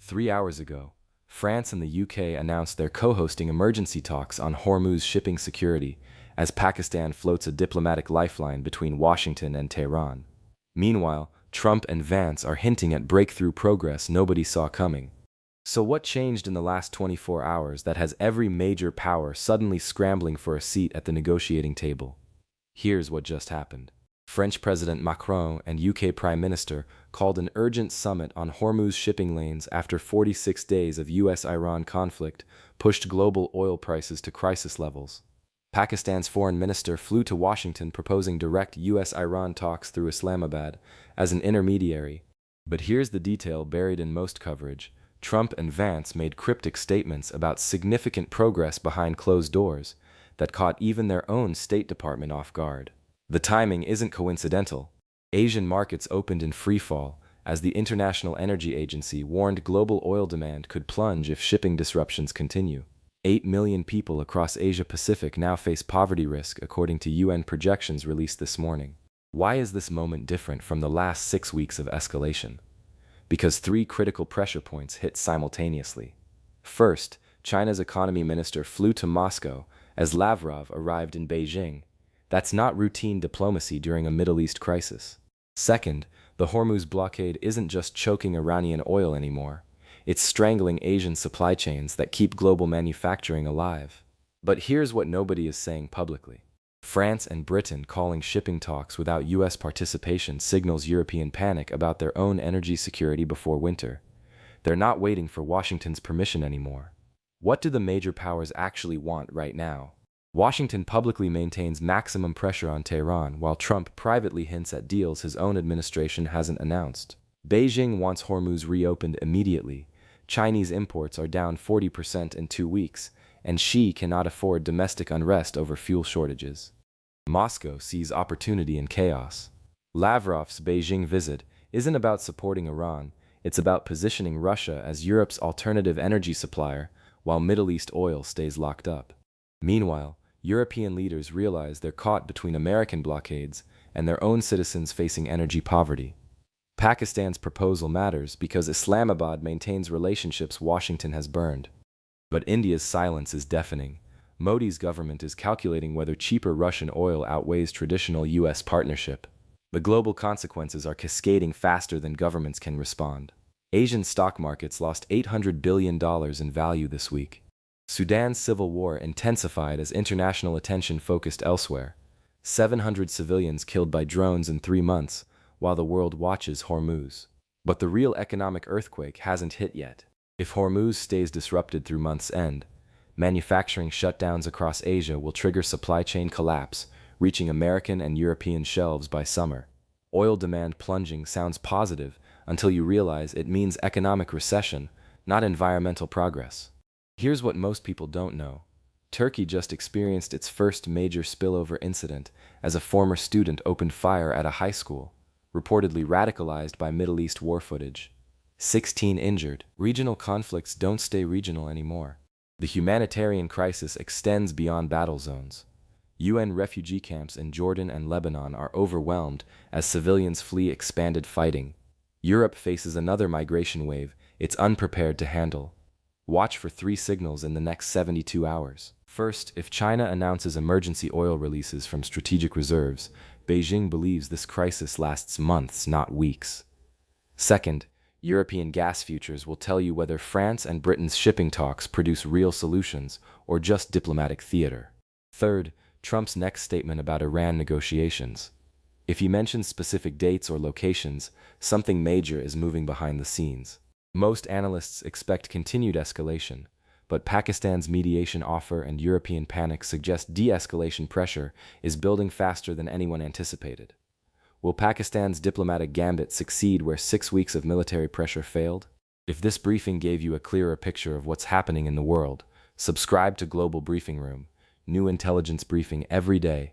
3 hours ago, France and the UK announced they're co-hosting emergency talks on Hormuz shipping security as Pakistan floats a diplomatic lifeline between Washington and Tehran. Meanwhile, Trump and Vance are hinting at breakthrough progress nobody saw coming. So what changed in the last 24 hours that has every major power suddenly scrambling for a seat at the negotiating table? Here's what just happened. French President Macron and UK Prime Minister called an urgent summit on Hormuz shipping lanes after 46 days of US-Iran conflict pushed global oil prices to crisis levels. Pakistan's foreign minister flew to Washington proposing direct US-Iran talks through Islamabad as an intermediary. But here's the detail buried in most coverage. Trump and Vance made cryptic statements about significant progress behind closed doors that caught even their own State Department off guard. The timing isn't coincidental. Asian markets opened in freefall as the International Energy Agency warned global oil demand could plunge if shipping disruptions continue. 8 million people across Asia-Pacific now face poverty risk according to UN projections released this morning. Why is this moment different from the last 6 weeks of escalation? Because 3 critical pressure points hit simultaneously. First, China's economy minister flew to Moscow as Lavrov arrived in Beijing. That's not routine diplomacy during a Middle East crisis. Second, the Hormuz blockade isn't just choking Iranian oil anymore. It's strangling Asian supply chains that keep global manufacturing alive. But here's what nobody is saying publicly. France and Britain calling shipping talks without US participation signals European panic about their own energy security before winter. They're not waiting for Washington's permission anymore. What do the major powers actually want right now? Washington publicly maintains maximum pressure on Tehran, while Trump privately hints at deals his own administration hasn't announced. Beijing wants Hormuz reopened immediately. Chinese imports are down 40% in 2 weeks, and Xi cannot afford domestic unrest over fuel shortages. Moscow sees opportunity in chaos. Lavrov's Beijing visit isn't about supporting Iran, it's about positioning Russia as Europe's alternative energy supplier while Middle East oil stays locked up. Meanwhile, European leaders realize they're caught between American blockades and their own citizens facing energy poverty. Pakistan's proposal matters because Islamabad maintains relationships Washington has burned. But India's silence is deafening. Modi's government is calculating whether cheaper Russian oil outweighs traditional US partnership. The global consequences are cascading faster than governments can respond. Asian stock markets lost $800 billion in value this week. Sudan's civil war intensified as international attention focused elsewhere. 700 civilians killed by drones in 3 months, while the world watches Hormuz. But the real economic earthquake hasn't hit yet. If Hormuz stays disrupted through month's end, manufacturing shutdowns across Asia will trigger supply chain collapse, reaching American and European shelves by summer. Oil demand plunging sounds positive until you realize it means economic recession, not environmental progress. Here's what most people don't know. Turkey just experienced its first major spillover incident as a former student opened fire at a high school, reportedly radicalized by Middle East war footage. 16 injured. Regional conflicts don't stay regional anymore. The humanitarian crisis extends beyond battle zones. UN refugee camps in Jordan and Lebanon are overwhelmed as civilians flee expanded fighting. Europe faces another migration wave it's unprepared to handle. Watch for 3 signals in the next 72 hours. First, if China announces emergency oil releases from strategic reserves, Beijing believes this crisis lasts months, not weeks. Second, European gas futures will tell you whether France and Britain's shipping talks produce real solutions or just diplomatic theater. Third, Trump's next statement about Iran negotiations. If he mentions specific dates or locations, something major is moving behind the scenes. Most analysts expect continued escalation, but Pakistan's mediation offer and European panic suggest de-escalation pressure is building faster than anyone anticipated. Will Pakistan's diplomatic gambit succeed where 6 weeks of military pressure failed? If this briefing gave you a clearer picture of what's happening in the world, subscribe to Global Briefing Room, new intelligence briefing every day.